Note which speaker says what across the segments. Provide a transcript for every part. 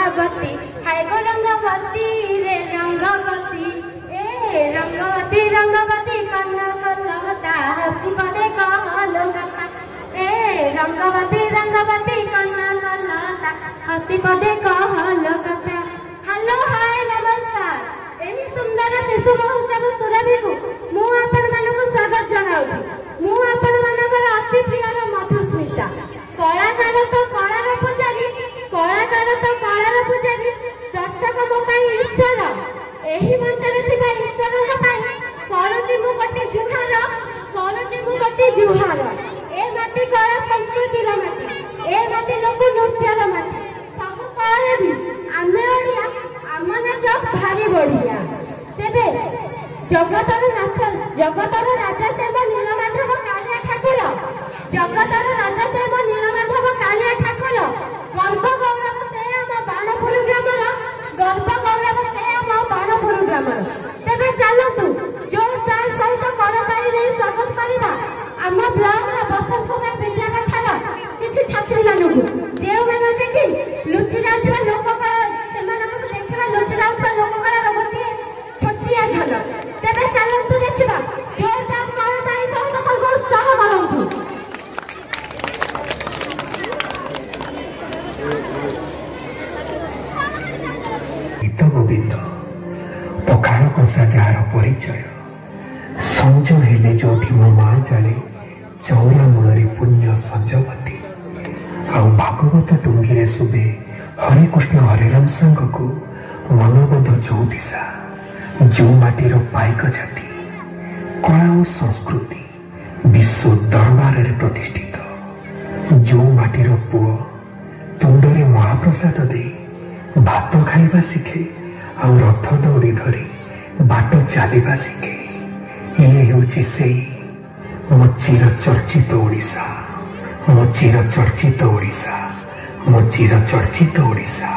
Speaker 1: रंगवती हाय गो रंगवती रे रंगवती ए रंगवती रंगवती कन्ना कलवता हसी पदे कहलगता ए रंगवती रंगवती कन्ना कलवता हसी पदे कहलगता। हेलो हाय नमस्कार एही सुंदर शिशु महोत्सव सुरभि को मु आपण मानक स्वागत जनाउछि। मु आपण मानकर अति प्रियर मधुस्मिता कलाकार तो कलार पूजारी कलाकार तो कलार पूजारी दर्शक मो पाई ईश्वर एही मंचरे थिबा ईश्वर को पाई करूछि मु गोटे जुहार करूछि मु गोटे जुहार। ए माटी कला संस्कृति रो माटी ए माटी लोक नृत्य रो माटी सब कहले भी आमे ओडिया आम नाच भारी बढ़िया। तेबे जगतर नाथ जगतर राजा सेव नीलमाधव कालिया ठाकुर जगतर राजा सेव नीलमाधव कालिया ठाकुर गर्व गौरव से आम बाणपुर ग्रामर गर्व गौरव से आम बाणपुर ग्रामर। तेबे चलतु जोरदार सहित करताली दे स्वागत करिबा आम ब्लॉक रा बसंत कुमार विद्यापीठर किछि छात्री मानकु जेउ माने देखि लुचि जाउतबा लोक सेमानकु देखिबा लुचि जाउतबा लोक कला गोटे छोटिया झलक। तेबे चलतु देखिबा जोरदार करताली सहित ताको उत्साह करंतु।
Speaker 2: गीत गोविंद पखाड़ कषा जार परिचय संज हेले जो मो माँ जाले चौरा मूल पुण्य संजवती आउ भागवत टुंगी शुभे हरे कृष्ण हरे राम संग को मनबोध चौदिशा जो माटीर पाइक जाति कला और संस्कृति विश्व दरबार रे प्रतिष्ठित जो माटीर पुओ तुंडरे महाप्रसाद दे भात खाइबा शिखे आउ रथ दौड़ी धरी बाट चलवा शिखे ये होची सेई मो चिर चर्चित ओडिशा मो चिर चर्चित ओडिशा मो चिर चर्चित ओडिशा।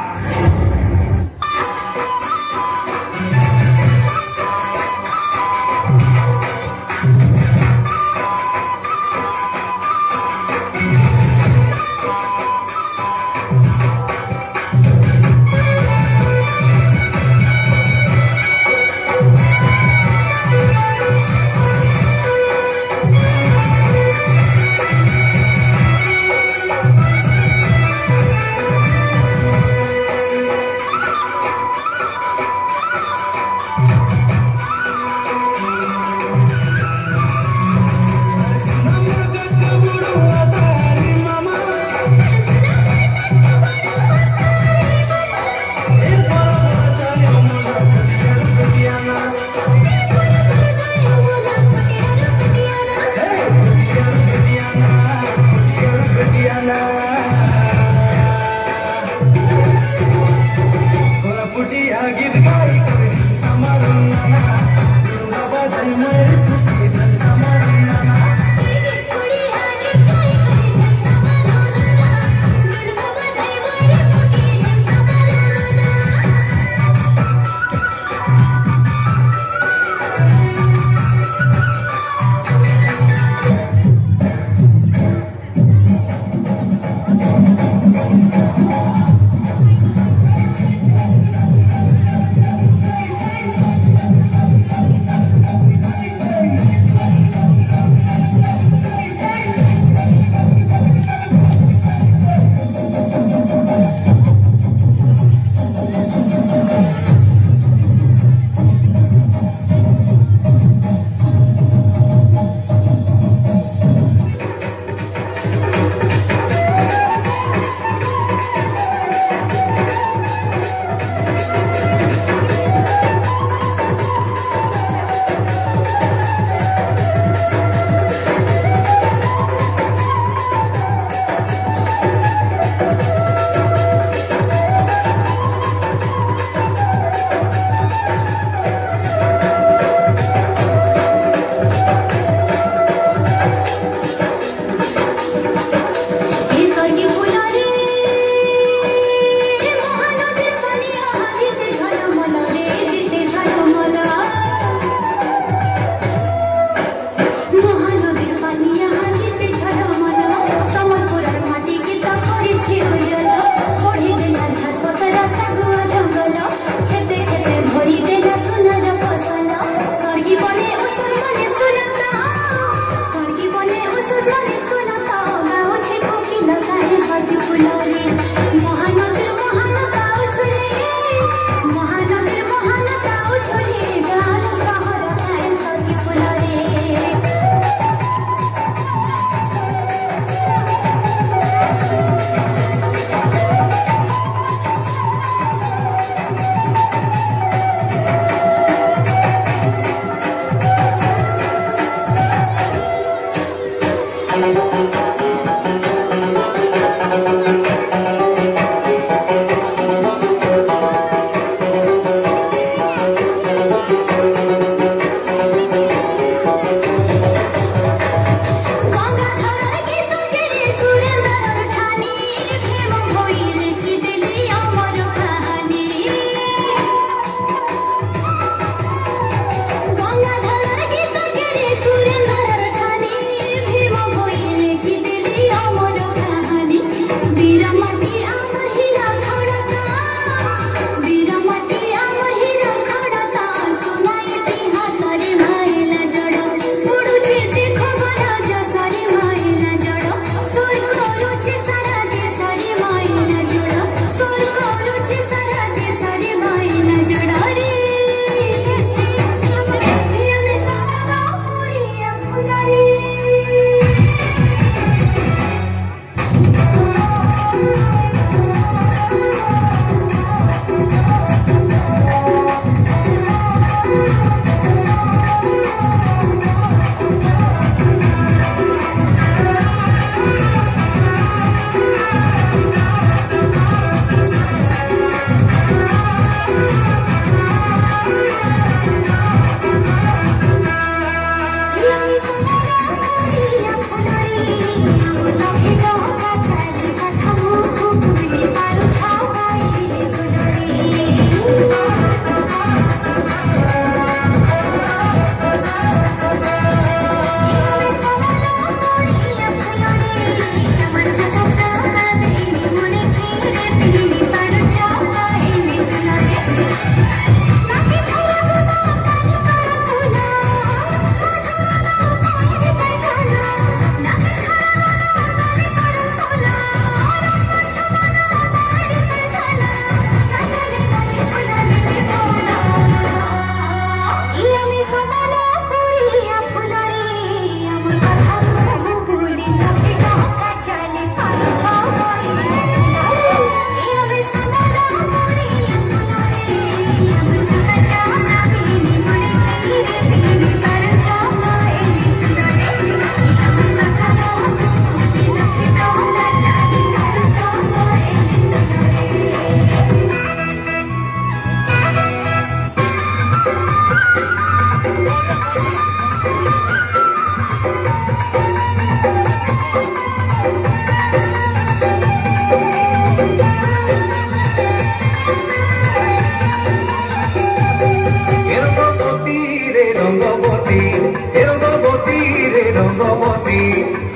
Speaker 3: রঙ্গবতী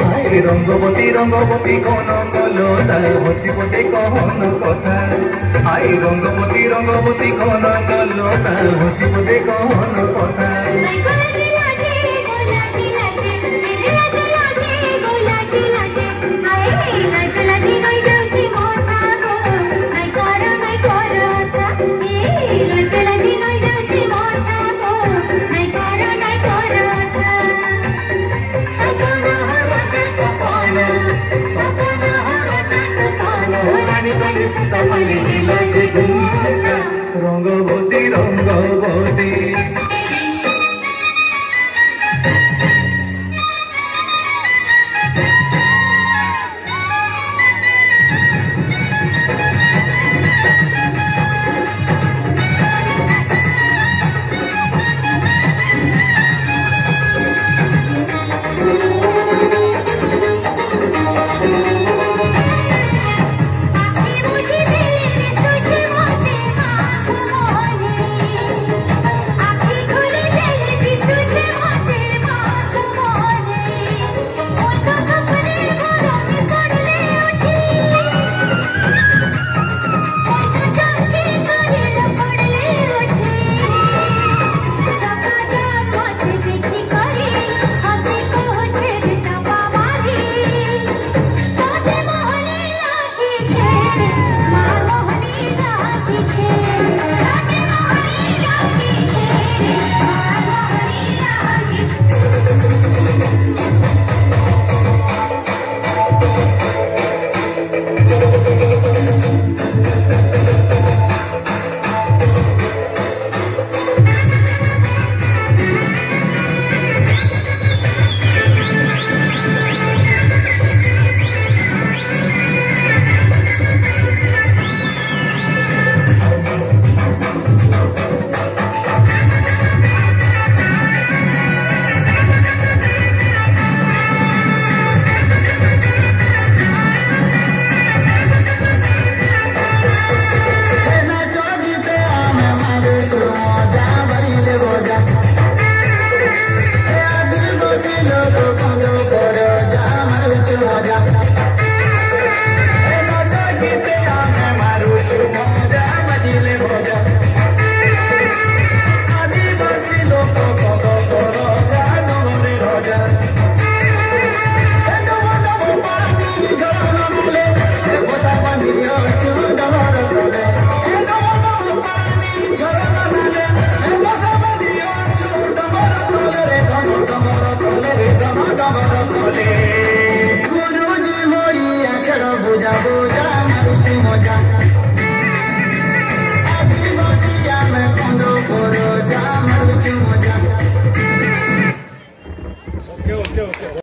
Speaker 3: হায় রঙ্গবতী রঙ্গবতী কোন কলতা হসিবতে কহন কথা হায় রঙ্গবতী রঙ্গবতী কোন কলতা হসিবতে কহন কথা রঙ্গবতী রঙ্গবতী